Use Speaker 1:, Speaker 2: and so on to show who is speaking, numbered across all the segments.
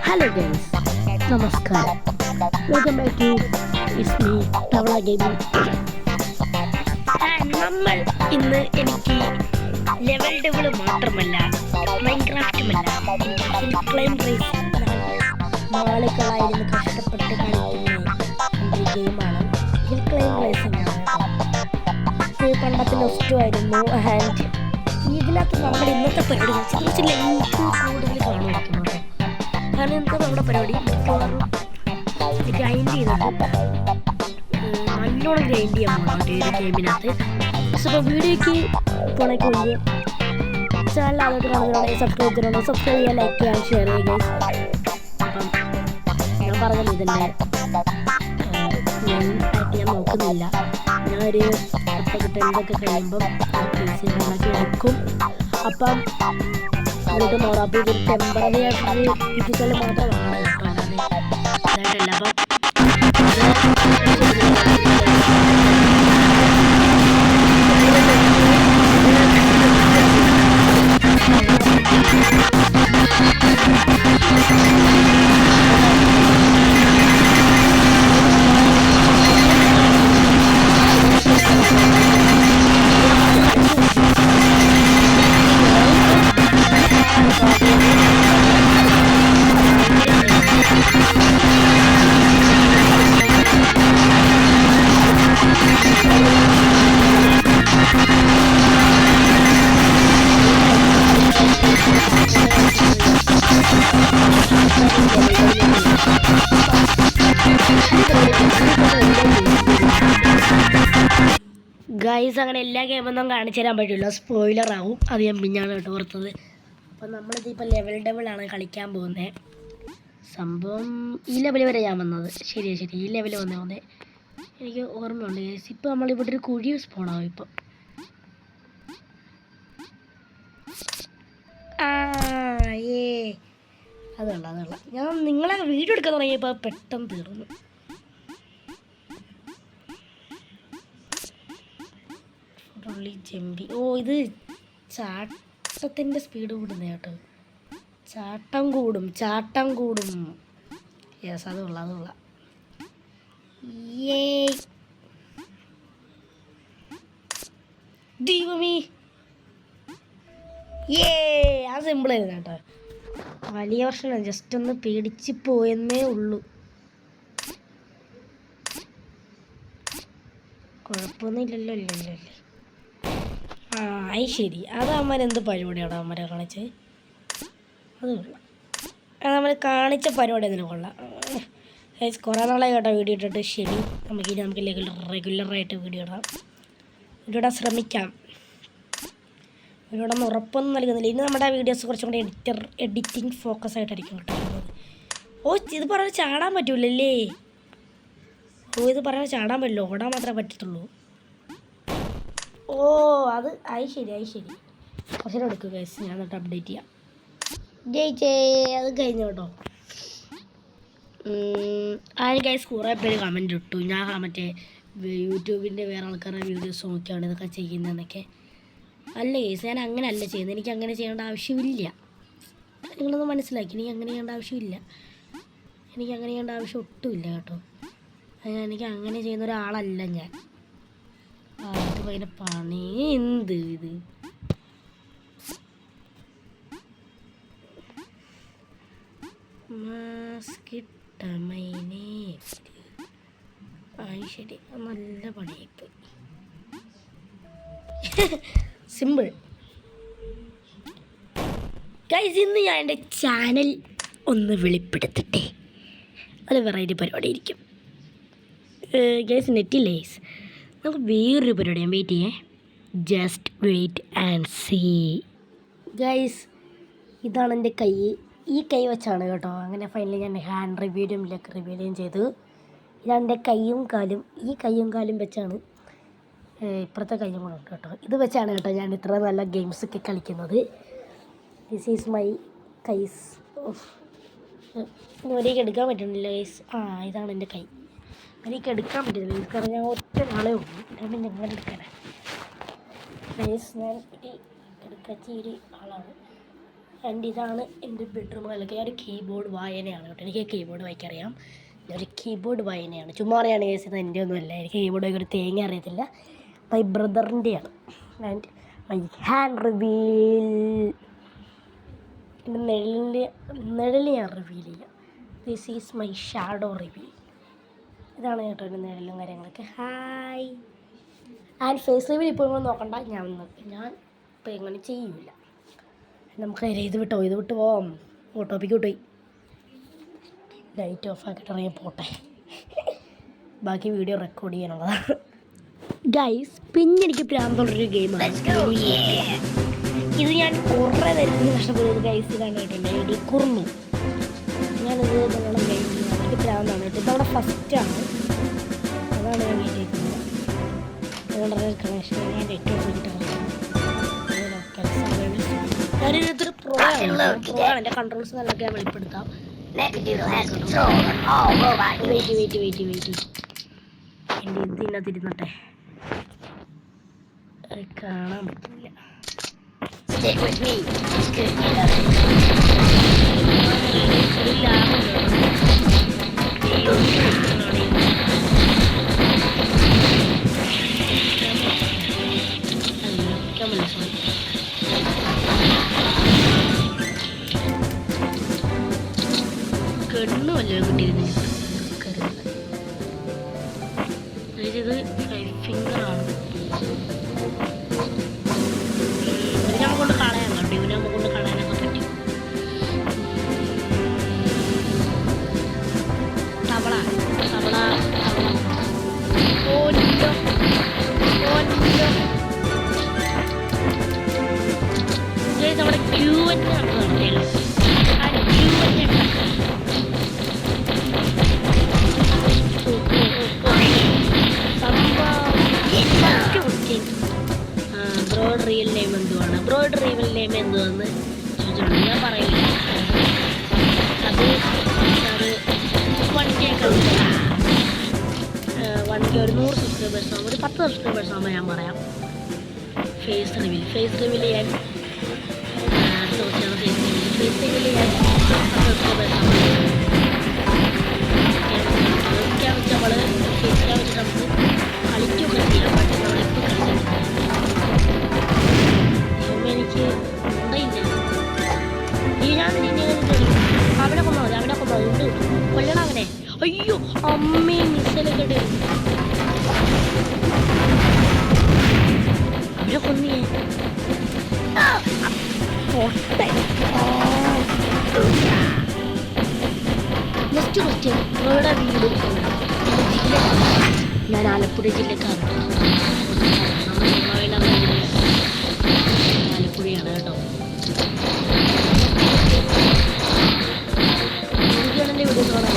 Speaker 1: Hello guys, നമസ്കാരം. Welcome back to ഇസ്മി തവള gaming. നമ്മൾ ഇന്ന് എനിക്ക് ലെവൽ ഡെവൽ മാത്രമല്ല മൈൻക്രാഫ്റ്റുമല്ല ഹിൽ ക്ലൈംബ് റേസ് നാളുകളായിരുന്നു കഷ്ടപ്പെട്ട് കളിക്കുന്ന ഒരു ഗെയിമാണ് ഹിൽ ക്ലൈംബ് റേസ്. പണ്ടത്തെ നൊസ്റ്റുമായിരുന്നു. ആൻഡ് ഇതിനകത്ത് നമ്മൾ ഇന്നത്തെ പരിപാടി ലെങ്ത് കൂടുതൽ കാണുമായിരുന്നു. കാരണം ഇന്നത്തെ നമ്മുടെ പരിപാടി മിക്കവാറും ഗ്രൈൻഡ് ചെയ്തിട്ട് നല്ലോണം ഗ്രൈൻഡ് ചെയ്യാൻ പോകുന്നു ഒരു ഗെയിമിനകത്ത്. അപ്പോൾ വീഡിയോയ്ക്ക് പോണേക്ക് മുമ്പ് ചാനൽ ആദ്യമായിട്ട് കാണുന്നതിനാണെങ്കിൽ സബ്സ്ക്രൈബ് ചെയ്യാൻ, ലൈക്ക് ചെയ്യാൻ, ഷെയർ ചെയ്യുക. അപ്പം ഞാൻ പറഞ്ഞത് ഇതിൻ്റെ ഞാൻ നോക്കുന്നില്ല. ഞാനൊരു 10-10 കഴിയുമ്പം PC എടുക്കും. അപ്പം അങ്ങോട്ട് നോക്കാം. അപ്പോൾ ഇതൊരു ടെമ്പററി ആയിട്ടൊരു ഫിസിക്കൽ മാത്രമാണ് കേട്ടോ, അല്ലാതെ ഇതായിട്ടല്ല. ഗൈസ്, അങ്ങനെ എല്ലാ ഗെയിമൊന്നും കാണിച്ചു തരാൻ പറ്റില്ല, സ്പോയിലർ ആവും. അത് ഞാൻ പിന്നാണ് കേട്ടോ ഓർത്തത്. അപ്പം നമ്മളിതിപ്പോൾ ലെവൽ ഡെവലാണ് കളിക്കാൻ പോകുന്നത്. സംഭവം ഈ ലെവൽ വരെ ഞാൻ വന്നത്. ശരി, ഈ ലെവൽ വന്നേ എനിക്ക് ഓർമ്മയുണ്ട് ഗൈസ്. ഇപ്പോൾ നമ്മളിവിടെ ഒരു കുഴി സ്പോണാവും. ഇപ്പം അതുള്ള ഞാൻ നിങ്ങളെ വീഡിയോ എടുക്കാൻ തുടങ്ങിയപ്പോൾ പെട്ടെന്ന് തീർന്നു. ജമ്പി. ഇത് ചാട്ടത്തിൻ്റെ സ്പീഡ് കൂടുന്ന കേട്ടോ. ചാട്ടം കൂടും. യെസ്, അതുള്ള ദൈവമേ, ആ സിമ്പിളായിരുന്നു കേട്ടോ. വലിയ വർഷമാണ്, ജസ്റ്റ് ഒന്ന് പേടിച്ച് പോയെന്നേ ഉള്ളൂ. കുഴപ്പമൊന്നും ഇല്ലല്ലോ. ശരി, അത് അമ്മരെന്ത് പരിപാടിയാണ് അമ്മരെ കാണിച്ച്. അത് കൊള്ളാം. അത് നമ്മൾ കാണിച്ച പരിപാടി അതിന് കൊള്ളാം. കുറേ നാളായി കേട്ടോ വീഡിയോ ഇട്ടിട്ട്. ശരി, നമുക്ക് റെഗുലറായിട്ട് വീഡിയോ ഇടാൻ ശ്രമിക്കാം. വീഡിയോടൊന്നും ഉറപ്പൊന്നും നൽകുന്നില്ല. ഇനി നമ്മുടെ വീഡിയോസ് കുറച്ചും കൂടി എഡിറ്റിംഗ് ഫോക്കസ് ആയിട്ടായിരിക്കും കേട്ടോ. ഇത് പറഞ്ഞാൽ ചാടാൻ പറ്റൂലല്ലേ? ഇത് പറഞ്ഞാൽ ചാടാൻ പറ്റില്ല, ഓടാൻ മാത്രമേ പറ്റത്തുള്ളൂ. അത് ശരി. കുറച്ചുകൂടെ എടുക്കുക ഗൈസ്, ഞാൻ എന്നിട്ട് അപ്ഡേറ്റ് ചെയ്യാം. ജയിച്ചേ, അത് കഴിഞ്ഞു കേട്ടോ. അതിന് ഗൈസ് കുറേ പേര് കമൻറ്റ് ഇട്ടു. ഞാൻ മറ്റേ യൂട്യൂബിൻ്റെ വേറെ ആൾക്കാരുടെ വീഡിയോസ് നോക്കിയാണ് ഇതൊക്കെ ചെയ്യുന്നതെന്നൊക്കെ. അല്ല ഗൈസ്, ഞാൻ അങ്ങനെ അല്ല ചെയ്യുന്നത്. എനിക്ക് അങ്ങനെ ചെയ്യേണ്ട ആവശ്യമില്ല. നിങ്ങളൊന്ന് മനസ്സിലാക്കി. എനിക്ക് അങ്ങനെ ചെയ്യേണ്ട ആവശ്യം ഒട്ടുമില്ല കേട്ടോ. എനിക്ക് അങ്ങനെ ചെയ്യുന്ന ഒരാളല്ല ഞാൻ. ഇത് ഭയങ്കര പണി. എന്ത് ഇത് ശരി, നല്ല പണിയായിപ്പോയി. Simple guys. ഇന്ന് ഞാൻ എൻ്റെ ചാനൽ ഒന്ന് വെളിപ്പെടുത്തട്ടെ. അത് വെറൈറ്റി പരിപാടി ആയിരിക്കും ഗൈസ്. നെറ്റില്ലേ ഗൈസ്, നമുക്ക് വേറൊരു പരിപാടിയാണ്. വെയിറ്റ് ചെയ്യേ, just wait and see guys. ഇതാണ് എൻ്റെ കൈ. ഈ കൈ വെച്ചാണ് കേട്ടോ അങ്ങനെ ഫൈനലി ഞാൻ ഹാൻഡ് റിവ്യൂലും ലെഗ് റിവ്യൂലും ചെയ്തു. ഇതാണ് എൻ്റെ കൈയും കാലും. ഈ കൈയും കാലും വെച്ചാണ്, ഇപ്പുറത്തെ കൈയും കൂടെ ഉണ്ട് കേട്ടോ. ഇത് വെച്ചാണ് കേട്ടോ ഞാൻ ഇത്ര നല്ല ഗെയിംസൊക്കെ കളിക്കുന്നത്. ദിസ് ഈസ് മൈ കൈസ്. ഒരേക്ക് എടുക്കാൻ പറ്റുന്നില്ല ഗൈസ്. ഇതാണ് എൻ്റെ കൈ. എനിക്ക് എടുക്കാൻ പറ്റുന്നില്ല കാരണം ഞാൻ ഒറ്റ നാളേ ഉള്ളൂ. ഞാൻ പിന്നെ എങ്ങനെ എടുക്കാനാണ് ഗൈസ്. ഞാൻ എടുക്കാത്ത ഒരു ആളാണ്. ആൻഡ് ഇതാണ് എൻ്റെ ബെഡ്റൂം. അല്ലെങ്കിൽ ഞാൻ ഒരു കീബോർഡ് വായനയാണ് കേട്ടോ. എനിക്ക് കീബോർഡ് വായിക്കറിയാം. ഞാനൊരു കീബോർഡ് വായനയാണ്. ചുമ്മാ അറിയാണ് കേസ്, എൻ്റെ ഒന്നുമല്ല. എനിക്ക് കീബോർഡ് വായിക്കാൻ ഒരു തേങ്ങ അറിയത്തില്ല. മൈ ബ്രദറിൻ്റെയാണ്. And my hand reveal. എൻ്റെ നിഴൽ ഞാൻ റിവീൽ ചെയ്യാം. This is my shadow reveal. ഇതാണ് കേട്ടോ എൻ്റെ നിഴലും കാര്യങ്ങളൊക്കെ. ഹായ്. ആൻഡ് ഫേസ് റിവീൽ ഇപ്പോൾ നിങ്ങൾ നോക്കണ്ട, ഞാൻ ഇപ്പോൾ എങ്ങനെ ചെയ്യില്ല. നമുക്ക് ഇത് വിട്ട് പോവാം. ടോപ്പിക്ക് വിട്ടുപോയി. ലൈറ്റ് ഓഫ് ആക്കിയിട്ട് ഇറങ്ങി പോട്ടെ. ബാക്കി വീഡിയോ റെക്കോർഡ് ചെയ്യാനുള്ളതാണ് ഗൈസ്. പിന്നെ എനിക്ക് പ്രാന്തുള്ളൊരു ഗെയിമാണ് ഇത്. ഞാൻ കുറേ നേരത്തിന് കഷ്ടപ്പെടുന്നത് ഗൈസ്. ഇതാണ് കേട്ടോ ഇത് കുറുന്നു. ഞാനിത് നല്ലോണം ഗെയിം ചെയ്യുന്നത് എനിക്ക് പ്രാന്താണ് കേട്ടോ. ഇതവിടെ ഫസ്റ്റാണ്, അതാണ് ഞാൻ വീട്ടിൽ അതുകൊണ്ടൊരു കണക്ഷൻ ഞാൻ ഏറ്റവും വേണ്ടിയിട്ടാണ്. ഞാനിതൊരു പ്രോ ആണ്. എൻ്റെ കൺട്രോൾസ് നല്ലൊക്കെ ഞാൻ വെളിപ്പെടുത്താം. വെയിറ്റ് എൻ്റെ ഇതിനകത്തിരുന്നട്ടെ, അത് കാണാൻ പറ്റില്ല. കണ്ണുമല്ലോ കിട്ടിയിരുന്നില്ല. ഇത് 5 ഫിംഗറാണ്. ഇത് നമ്മ കൊണ്ട് കളയാൻ കേട്ടോ. ഇവനെ നമ്മ കൊണ്ട് കളയാനൊക്കെ പറ്റും. തവള നമ്മുടെ ക്യൂവൻ നടത്തുകയാണല്ലോ. ആ ക്യൂവൻ ബ്രോഡ് റിയൽ നെയിം എന്തുവാണ്? ബ്രോഡ് റിയൽ നെയിം എന്തുവെന്ന് ചോദിച്ചോളൂ. ഞാൻ പറയില്ല. അത് 1K ഒരു 100 സബ്സ്ക്രൈബേഴ്സ് ആകുമ്പോൾ, ഒരു 10 സബ്സ്ക്രൈബേഴ്സ് ആകുമ്പോൾ ഞാൻ പറയാം. ഫേസ് റിവീൽ ഞാൻ ഫേസ് റിവീൽ ഞാൻ 10 സബ്സ്ക്രൈബേഴ്സ് ആകുമ്പോൾ നമ്മൾ ഫേസിനെ വെച്ചിട്ട് നമുക്ക് കളിക്കുകയൊക്കെ ചെയ്യാം. പക്ഷേ നമ്മളിപ്പോൾ കളിച്ചിട്ടില്ല. എനിക്ക് ഉണ്ടായില്ല. അവനെ കൊന്നത് കൊല്ലണം അവനെ. അയ്യോ അമ്മേ, മിസ്സലൊക്കെ അവനെ കൊന്നിയേ. നെക്സ്റ്റ് ക്വസ്റ്റ്യൻ, നിങ്ങളുടെ വീട് ജില്ല? ഞാൻ ആലപ്പുഴ ജില്ലക്കാണ്. ആലപ്പുഴയാണ് കേട്ടോ. എനിക്കാണെൻ്റെ വീഡിയോസ് കാണാൻ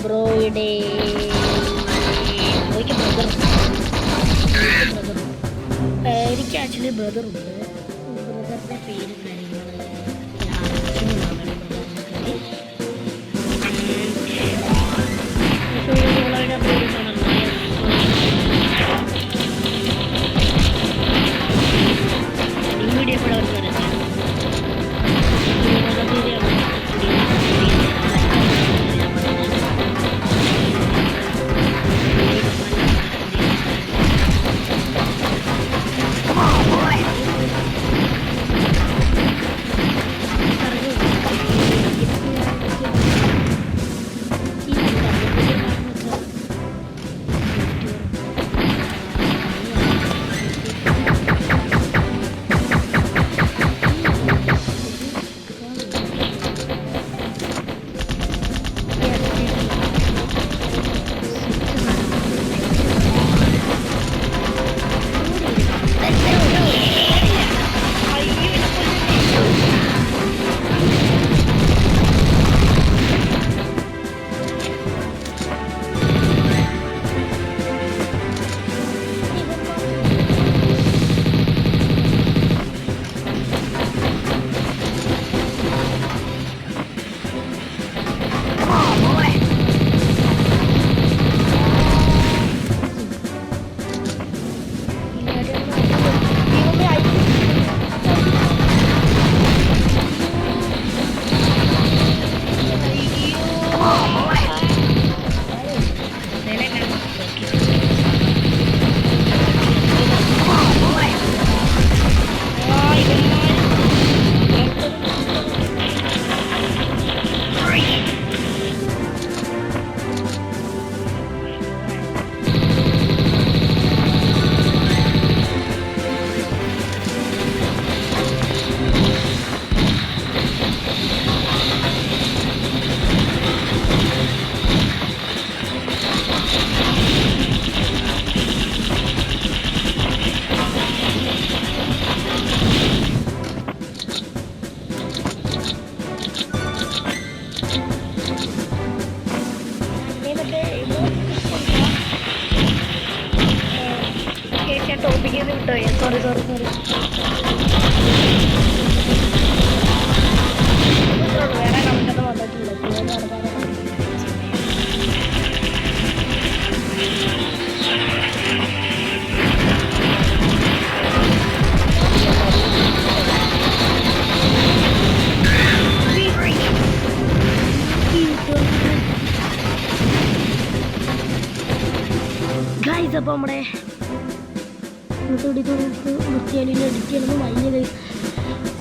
Speaker 1: ബ്രോയുടെ എനിക്ക് ആക്ച്വലി ബ്രദറുണ്ട്. ബ്രദറിൻ്റെ പേരും കാര്യങ്ങൾ ടോപ്പിക്ക് കിട്ടോ സോറി വേറെ നമുക്കത് വന്നിട്ടില്ല. ഗൈസ് അപ്പോൾ നമ്മുടെ ഇന്നത്തെ വീഡിയോ നിർത്തിയാലും എഡിറ്റ് ചെയ്യണമെന്ന് വലിയ ഗൈസ്.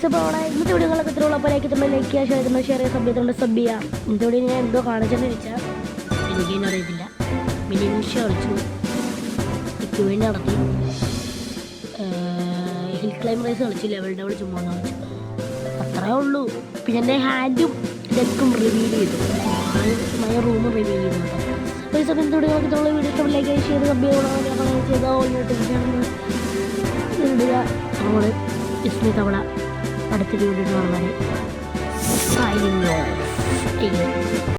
Speaker 1: അപ്പോൾ അവിടെ ഇന്നത്തെ വീഡിയോകളൊക്കെ ഇത്രയുള്ള അപ്പോൾ ലൈക്ക് ചെയ്യുക, ഷെയർ ചെയ്യുക, സബ് ചെയ്യുക. ഇന്നത്തെ വീഡിയോ ഞാൻ എന്തോ കാണിച്ചെന്ന് വെച്ചാൽ എനിക്കൊന്നും അറിയത്തില്ല. മിനി മിഷ കളിച്ചു, എനിക്ക് വേണ്ടി നടത്തി, ഹിൽ ക്ലൈംബ് റേസ് കളിച്ചു, ലെവൽ ഡബിൾ ചുമ്മാ കളിച്ചു, അത്രേ ഉള്ളൂ. പിന്നെ എൻ്റെ ഹാൻഡും ഡെക്കും റിവീൽ ചെയ്തു, മൈ റൂം റിവീൽ ചെയ്തു. അപ്പോൾ ഈ സമയം തുടങ്ങിയിട്ടുള്ള വീഡിയോ ലൈക്ക് ഷെയർ ചെയ്തോ ഇടുക. നമ്മൾ ഇസ്മി തവള അടുത്തൊരു വീഡിയോ കാണുന്നത് സൈനിങ് ഓഫ്.